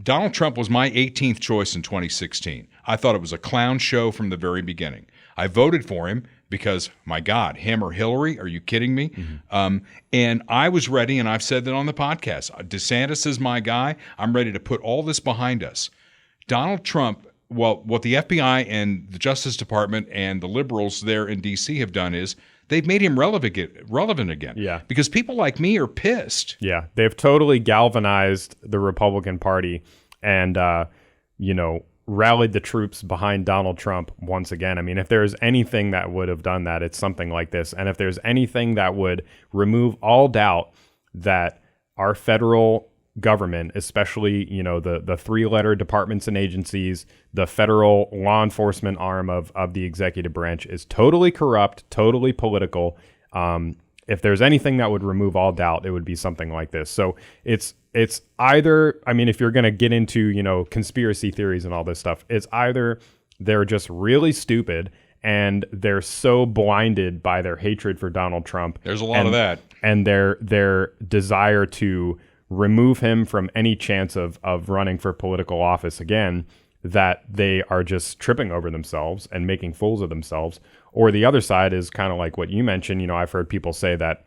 Donald Trump was my 18th choice in 2016. I thought it was a clown show from the very beginning. I voted for him because, my God, him or Hillary? Are you kidding me? Mm-hmm. And I was ready, and I've said that on the podcast. DeSantis is my guy. I'm ready to put all this behind us. Donald Trump, well, what the FBI and the Justice Department and the liberals there in D.C. have done is they've made him relevant again. Yeah. Because people like me are pissed. Yeah, they've totally galvanized the Republican Party and, you know, rallied the troops behind Donald Trump once again. I mean, if there's anything that would have done that, it's something like this. And if there's anything that would remove all doubt that our federal government, especially, you know, the 3-letter departments and agencies, the federal law enforcement arm of the executive branch is totally corrupt, totally political. If there's anything that would remove all doubt, it would be something like this. So it's either, I mean, if you're going to get into, you know, conspiracy theories and all this stuff, it's either they're just really stupid and they're so blinded by their hatred for Donald Trump. There's a lot of that. And their desire to remove him from any chance of running for political office again, that they are just tripping over themselves and making fools of themselves. Or the other side is kind of like what you mentioned. You know, I've heard people say that,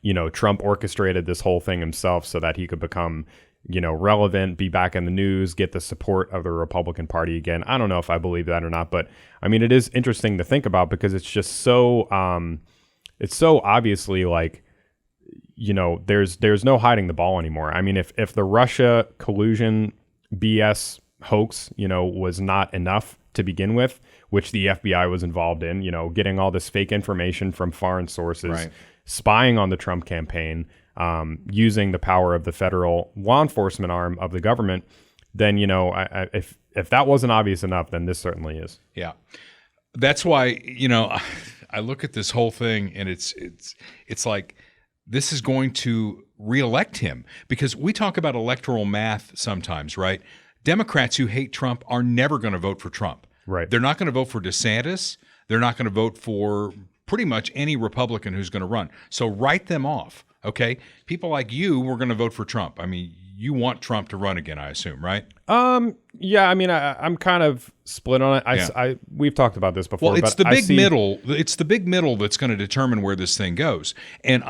you know, Trump orchestrated this whole thing himself so that he could become, you know, relevant, be back in the news, get the support of the Republican Party again. I don't know if I believe that or not, but I mean, it is interesting to think about because it's just so, it's so obviously like, you know, there's no hiding the ball anymore. I mean, if the Russia collusion BS hoax, you know, was not enough to begin with, which the FBI was involved in, you know, getting all this fake information from foreign sources, right, spying on the Trump campaign, using the power of the federal law enforcement arm of the government, then, you know, if that wasn't obvious enough, then this certainly is. Yeah. That's why, you know, I look at this whole thing and it's like, this is going to reelect him because we talk about electoral math sometimes, right? Democrats who hate Trump are never going to vote for Trump. Right. They're not going to vote for DeSantis. They're not going to vote for pretty much any Republican who's going to run. So write them off, okay? People like you were going to vote for Trump. I mean, you want Trump to run again, I assume, right? Yeah, I mean, I'm kind of split on it. We've talked about this before. Well, it's but the big middle. It's the big middle that's going to determine where this thing goes. And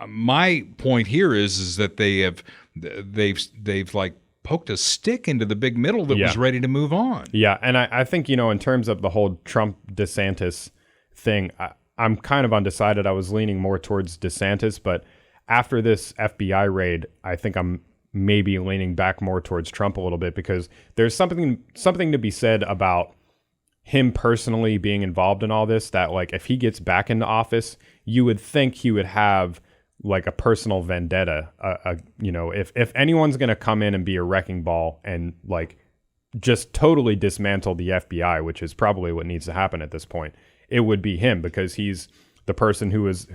my point here is that they've like poked a stick into the big middle that Yeah. was ready to move on. Yeah, and I think, in terms of the whole Trump-DeSantis thing, I'm kind of undecided. I was leaning more towards DeSantis, but after this FBI raid, I think I'm maybe leaning back more towards Trump a little bit, because there's something to be said about him personally being involved in all this, that like if he gets back into office, you would think he would have like a personal vendetta. If anyone's going to come in and be a wrecking ball and like just totally dismantle the FBI, which is probably what needs to happen at this point, it would be him, because he's the person who is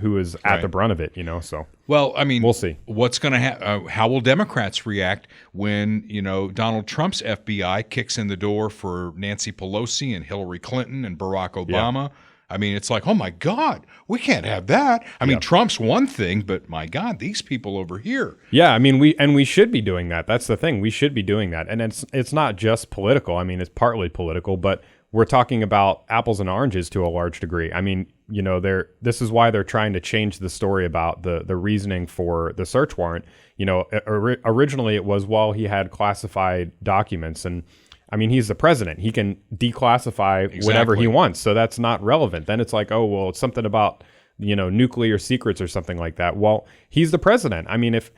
at the brunt of it, so. Well, I mean, we'll see. What's going to happen? How will Democrats react when, Donald Trump's FBI kicks in the door for Nancy Pelosi and Hillary Clinton and Barack Obama? Yeah. I mean, it's like, oh my God, we can't have that. I mean, Trump's one thing, but my God, these people over here. Yeah, I mean, we should be doing that. That's the thing. We should be doing that. And it's not just political. I mean, it's partly political, but we're talking about apples and oranges to a large degree. I mean, this is why they're trying to change the story about the reasoning for the search warrant. Originally it was, well, he had classified documents, and I mean, he's the president. He can declassify whatever he wants. So that's not relevant. Then it's like, oh, well, it's something about, nuclear secrets or something like that. Well, he's the president. I mean, if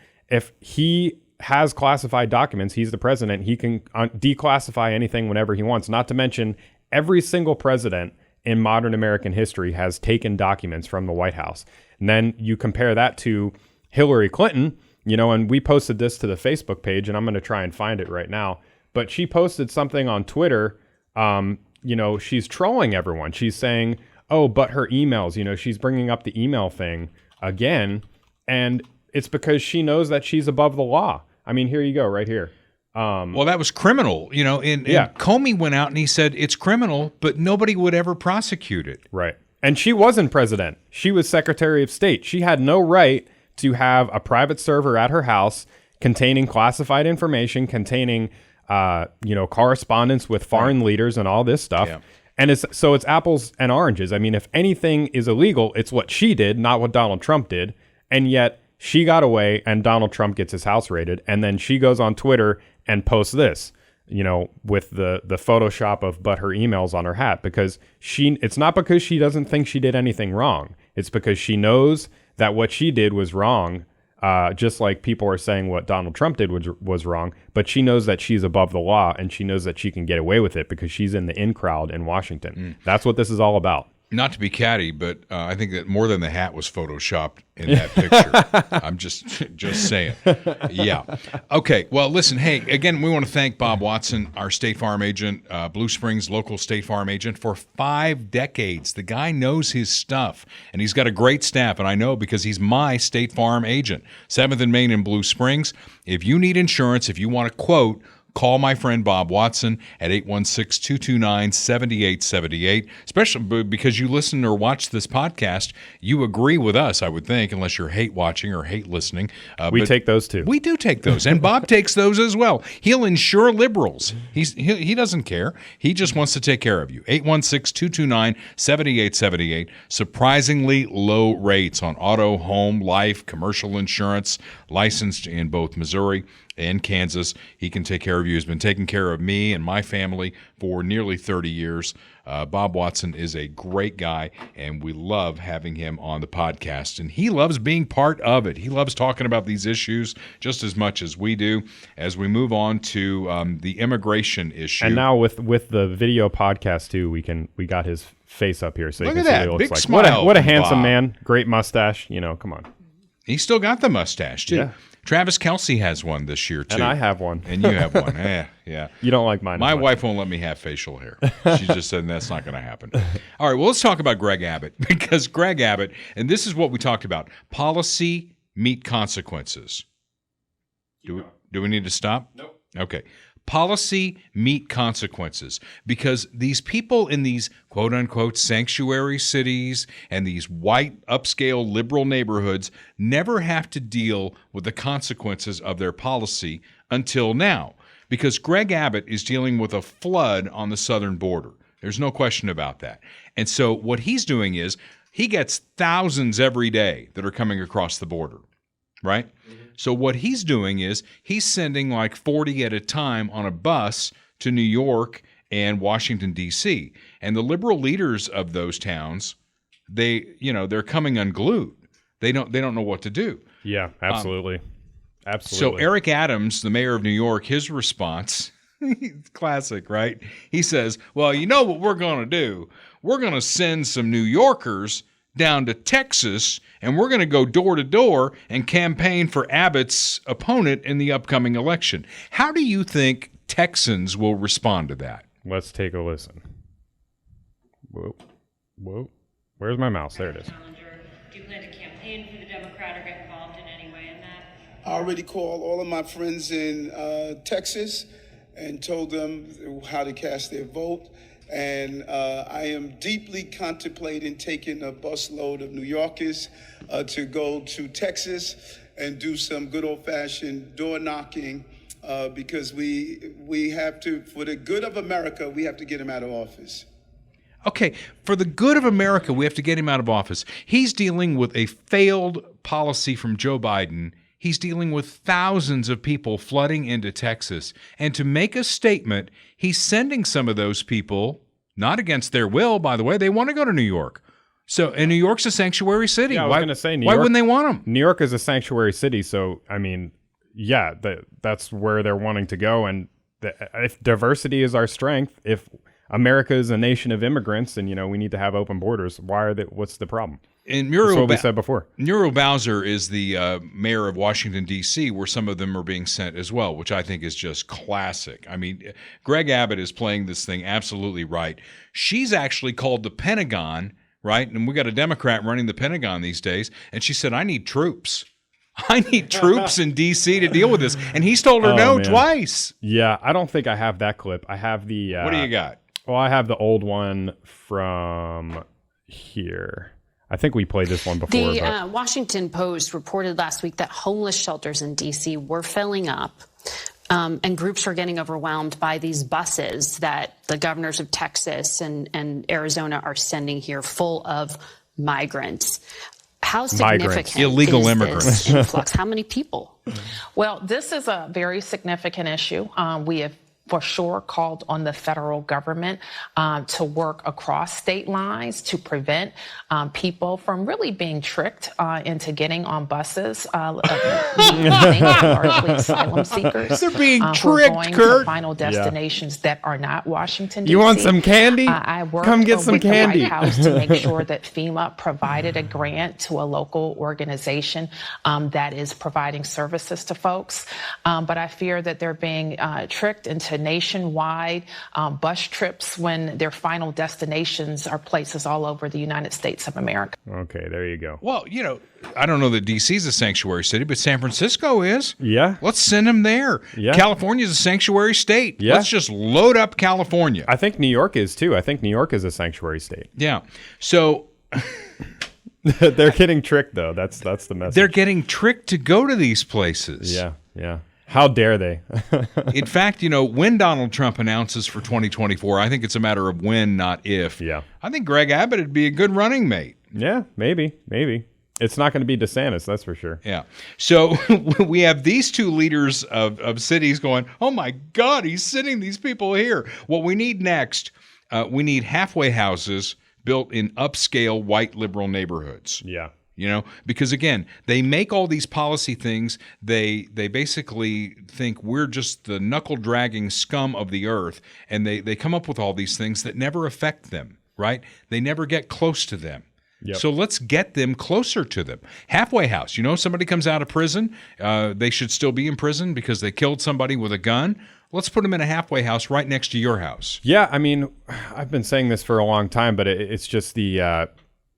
he has classified documents, he's the president. He can declassify anything whenever he wants. Not to mention, every single president in modern American history has taken documents from the White House. And then you compare that to Hillary Clinton, and we posted this to the Facebook page, and I'm going to try and find it right now. But she posted something on Twitter. She's trolling everyone. She's saying, oh, but her emails, she's bringing up the email thing again. And it's because she knows that she's above the law. I mean, here you go, right here. Well, that was criminal, and Comey went out and he said it's criminal, but nobody would ever prosecute it. Right. And she wasn't president. She was Secretary of State. She had no right to have a private server at her house containing classified information, containing, correspondence with foreign leaders and all this stuff. Yeah. And it's apples and oranges. I mean, if anything is illegal, it's what she did, not what Donald Trump did. And yet she got away, and Donald Trump gets his house raided. And then she goes on Twitter and posts this, with the Photoshop of but her emails on her hat, because it's not because she doesn't think she did anything wrong. It's because she knows that what she did was wrong. Just like people are saying what Donald Trump did was wrong, but she knows that she's above the law, and she knows that she can get away with it because she's in the in crowd in Washington. That's what this is all about. Not to be catty, but I think that more than the hat was photoshopped in that picture. I'm just saying. Yeah. Okay. Well, listen, hey, again, we want to thank Bob Watson, our State Farm agent, Blue Springs local State Farm agent, for 5 decades. The guy knows his stuff, and he's got a great staff, and I know because he's my State Farm agent. 7th and Main in Blue Springs. If you need insurance, if you want a quote, call my friend Bob Watson at 816-229-7878, especially because you listen or watch this podcast. You agree with us, I would think, unless you're hate watching or hate listening. We take those too. We do take those, and Bob takes those as well. He'll insure liberals. He doesn't care. He just wants to take care of you. 816-229-7878. Surprisingly low rates on auto, home, life, commercial insurance, licensed in both Missouri and Kansas. He can take care of you. He's been taking care of me and my family for nearly 30 years. Bob Watson is a great guy, and we love having him on the podcast. And he loves being part of it. He loves talking about these issues just as much as we do. As we move on to the immigration issue, and now with the video podcast too, we got his face up here, so look you can at see that what big it looks like. smile. What a handsome Bob. man, great mustache. Come on. He's still got the mustache too. Yeah. Travis Kelce has one this year too, And I have one. and you have one. Yeah. You don't like mine. My as much. wife won't let me have facial hair. She just said that's not going to happen. All right, well, let's talk about Greg Abbott, because Greg Abbott, and this is what we talked about, policy meet consequences. Do we need to stop? Nope. Okay. Policy meet consequences, because these people in these quote-unquote sanctuary cities and these white upscale liberal neighborhoods never have to deal with the consequences of their policy until now, because Greg Abbott is dealing with a flood on the southern border. There's no question about that. And so what he's doing is he gets thousands every day that are coming across the border. right? So what he's doing is he's sending like 40 at a time on a bus to New York and Washington, D.C. And the liberal leaders of those towns, they're coming unglued. They don't know what to do. Yeah, absolutely. Absolutely. So Eric Adams, the mayor of New York, his response, classic, right? He says, well, you know what we're going to do? We're going to send some New Yorkers down to Texas, and we're going to go door to door and campaign for Abbott's opponent in the upcoming election. How do you think Texans will respond to that? Let's take a listen. Whoa. Where's my mouse? There it is. Do you plan to campaign for the Democrat or get involved in any way in that? I already called all of my friends in Texas and told them how to cast their vote. And I am deeply contemplating taking a busload of New Yorkers to go to Texas and do some good old-fashioned door knocking because we have to, for the good of America, we have to get him out of office. Okay, for the good of America, we have to get him out of office. He's dealing with a failed policy from Joe Biden. He's dealing with thousands of people flooding into Texas. And to make a statement, he's sending some of those people, not against their will, by the way, they want to go to New York. So, and New York's a sanctuary city. Yeah, I was going to say, why wouldn't they want them? New York is a sanctuary city, so, I mean, yeah, that's where they're wanting to go. And if diversity is our strength, if America is a nation of immigrants and, we need to have open borders, what's the problem? And That's what we said before. Muriel Bowser is the mayor of Washington, D.C., where some of them are being sent as well, which I think is just classic. I mean, Greg Abbott is playing this thing absolutely right. She's actually called the Pentagon, right? And we got a Democrat running the Pentagon these days. And she said, I need troops. I need troops in D.C. to deal with this. And he's told her no twice. Yeah, I don't think I have that clip. I have the... what do you got? Well, I have the old one from here. I think we played this one before. The Washington Post reported last week that homeless shelters in D.C. were filling up, and groups are getting overwhelmed by these buses that the governors of Texas and Arizona are sending here full of migrants. How significant illegal is immigrants. This influx? How many people? Well, this is a very significant issue. We have for sure called on the federal government to work across state lines to prevent people from really being tricked into getting on buses. Largely asylum seekers. They're being who are tricked, going Kurt. to final destinations that are not Washington, D.C. You want some candy? I worked Come get some with candy. the White House to make sure that FEMA provided a grant to a local organization that is providing services to folks. But I fear that they're being tricked into nationwide bus trips when their final destinations are places all over the United States of America. Okay, there you go. Well, I don't know that D.C. is a sanctuary city, but San Francisco is. Yeah. Let's send them there. Yeah. California is a sanctuary state. Yeah. Let's just load up California. I think New York is too. I think New York is a sanctuary state. Yeah. So they're getting tricked, though. That's the message. they're getting tricked to go to these places. Yeah. How dare they? In fact, when Donald Trump announces for 2024, I think it's a matter of when, not if. Yeah. I think Greg Abbott would be a good running mate. Yeah, maybe. It's not going to be DeSantis, that's for sure. Yeah. So we have these two leaders of cities going, oh my God, he's sending these people here. What we need next, we need halfway houses built in upscale white liberal neighborhoods. Yeah. Because again, they make all these policy things. They basically think we're just the knuckle-dragging scum of the earth, and they come up with all these things that never affect them, right? They never get close to them. Yep. So let's get them closer to them. Halfway house. Somebody comes out of prison. They should still be in prison because they killed somebody with a gun. Let's put them in a halfway house right next to your house. Yeah, I mean, I've been saying this for a long time, but it's just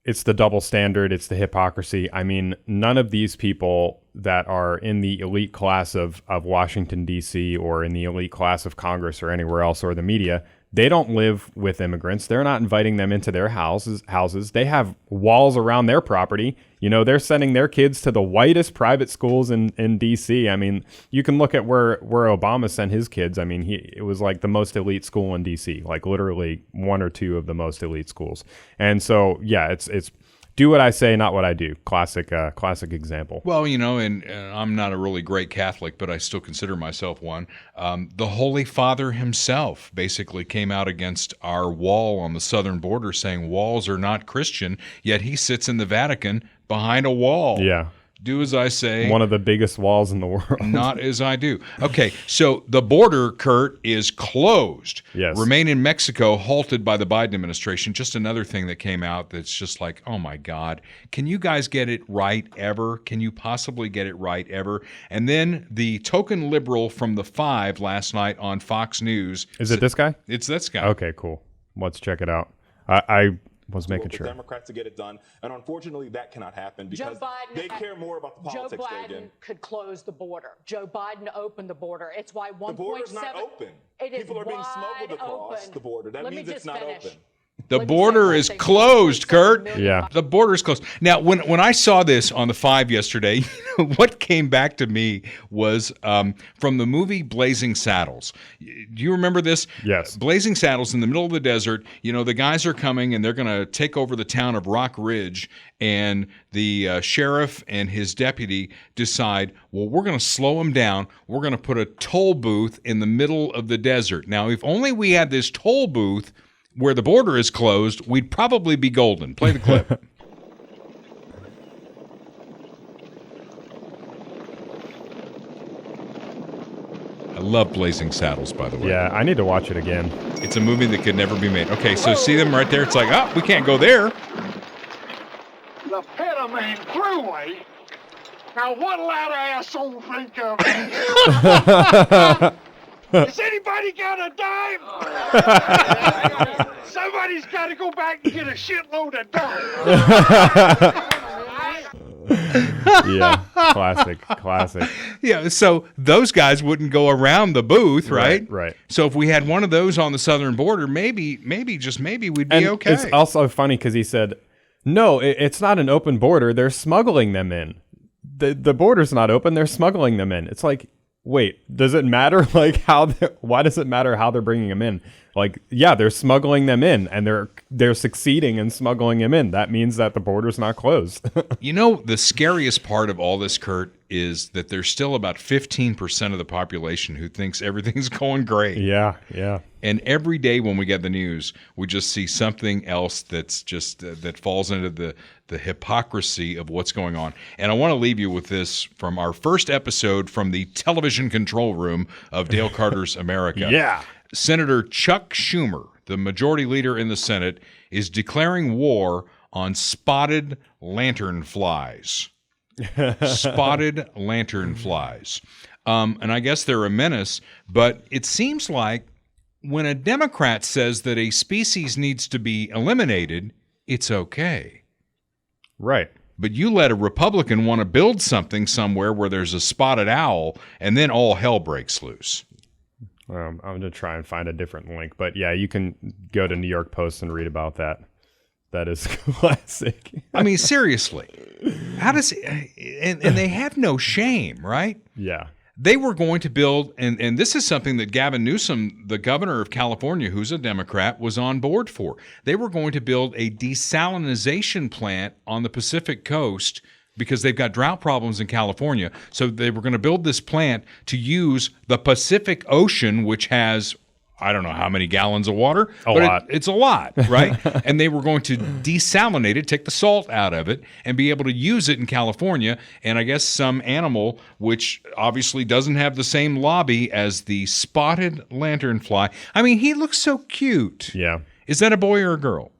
it's the double standard. It's the hypocrisy. I mean, none of these people that are in the elite class of Washington, D.C. or in the elite class of Congress or anywhere else or the media, they don't live with immigrants. They're not inviting them into their houses. They have walls around their property. They're sending their kids to the whitest private schools in D.C. I mean, you can look at where Obama sent his kids. I mean, it was like the most elite school in D.C., like literally one or two of the most elite schools. And so, yeah, it's do what I say, not what I do. Classic example. Well, and I'm not a really great Catholic, but I still consider myself one. The Holy Father himself basically came out against our wall on the southern border saying walls are not Christian, yet he sits in the Vatican behind a wall. Yeah. Do as I say. One of the biggest walls in the world. Not as I do. Okay, so the border, Kurt, is closed. Yes. Remain in Mexico, halted by the Biden administration. Just another thing that came out that's just like, oh my God, can you guys get it right ever? Can you possibly get it right ever? And then the token liberal from the Five last night on Fox News. Is it this guy? It's this guy. Okay, cool. Let's check it out. I was making sure. Democrats to get it done, and unfortunately, that cannot happen because they care more about the politics. Joe Biden could close the border. Joe Biden opened the border. It's why 1.7. The border's not open. People are being smuggled across the border. That means it's not open. The border is closed, Kurt. Yeah. The border is closed. Now, when I saw this on the Five yesterday, what came back to me was from the movie Blazing Saddles. Do you remember this? Yes. Blazing Saddles in the middle of the desert. The guys are coming and they're going to take over the town of Rock Ridge. And the sheriff and his deputy decide, well, we're going to slow them down. We're going to put a toll booth in the middle of the desert. Now, if only we had this toll booth where the border is closed, we'd probably be golden. Play the clip. I love Blazing Saddles, by the way. Yeah, I need to watch it again. It's a movie that could never be made. Okay, so see them right there? It's like, oh, we can't go there. The Panamanian Thruway? Now what'll that asshole think of me? Has anybody got a dime? Somebody's got to go back and get a shitload of dough. Yeah, classic. Yeah, so those guys wouldn't go around the booth, right? Right. So if we had one of those on the southern border, maybe we'd be okay. It's also funny because he said, no, it's not an open border. They're smuggling them in. The border's not open. They're smuggling them in. It's like, wait, does it matter why does it matter how they're bringing them in? Like, yeah, they're smuggling them in and they're succeeding in smuggling them in. That means that the border's not closed. The scariest part of all this, Kurt, is that there's still about 15% of the population who thinks everything's going great. Yeah. And every day when we get the news, we just see something else that's just that falls into the hypocrisy of what's going on. And I want to leave you with this from our first episode from the television control room of Dale Carter's America. Yeah. Senator Chuck Schumer, the majority leader in the Senate, is declaring war on spotted lanternflies. Spotted lanternflies. And I guess they're a menace, but it seems like when a Democrat says that a species needs to be eliminated, it's okay. Right. But you let a Republican want to build something somewhere where there's a spotted owl, and then all hell breaks loose. I'm going to try and find a different link. But yeah, you can go to New York Post and read about that. That is classic. I mean, seriously. How does and they have no shame, right? Yeah. They were going to build, and this is something that Gavin Newsom, the governor of California, who's a Democrat, was on board for. They were going to build a desalinization plant on the Pacific coast because they've got drought problems in California. So they were going to build this plant to use the Pacific Ocean, which has, I don't know how many gallons of water. A lot. It's a lot, right? And they were going to desalinate it, take the salt out of it, and be able to use it in California. And I guess some animal, which obviously doesn't have the same lobby as the spotted lanternfly. I mean, he looks so cute. Yeah. Is that a boy or a girl?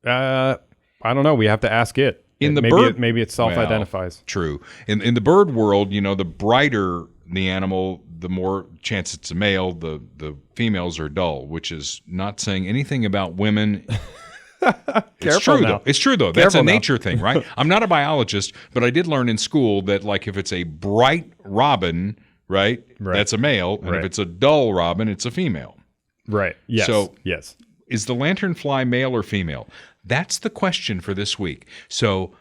I don't know. We have to ask it. Maybe it self-identifies. Well, true. In the bird world, the brighter the animal, the more chance it's a male. The females are dull, which is not saying anything about women. It's true, though. It's true, though. That's a nature thing, right? I'm not a biologist, but I did learn in school that, like, if it's a bright robin, right, that's a male, and if it's a dull robin, it's a female. Right. Yes. So, yes. Is the lanternfly male or female? That's the question for this week. So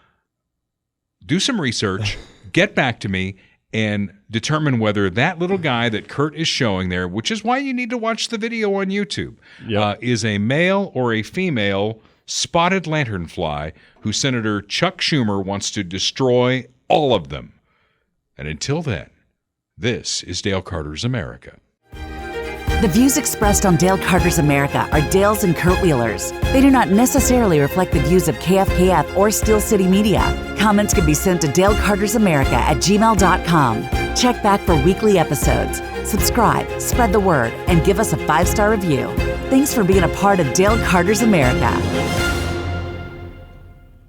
do some research, get back to me, and determine whether that little guy that Kurt is showing there, which is why you need to watch the video on YouTube, is a male or a female spotted lanternfly, who Senator Chuck Schumer wants to destroy all of them. And until then, this is Dale Carter's America. The views expressed on Dale Carter's America are Dale's and Kurt Wheeler's. They do not necessarily reflect the views of KFKF or Steel City Media. Comments can be sent to dalecartersamerica@gmail.com. Check back for weekly episodes. Subscribe, spread the word, and give us a 5-star review. Thanks for being a part of Dale Carter's America.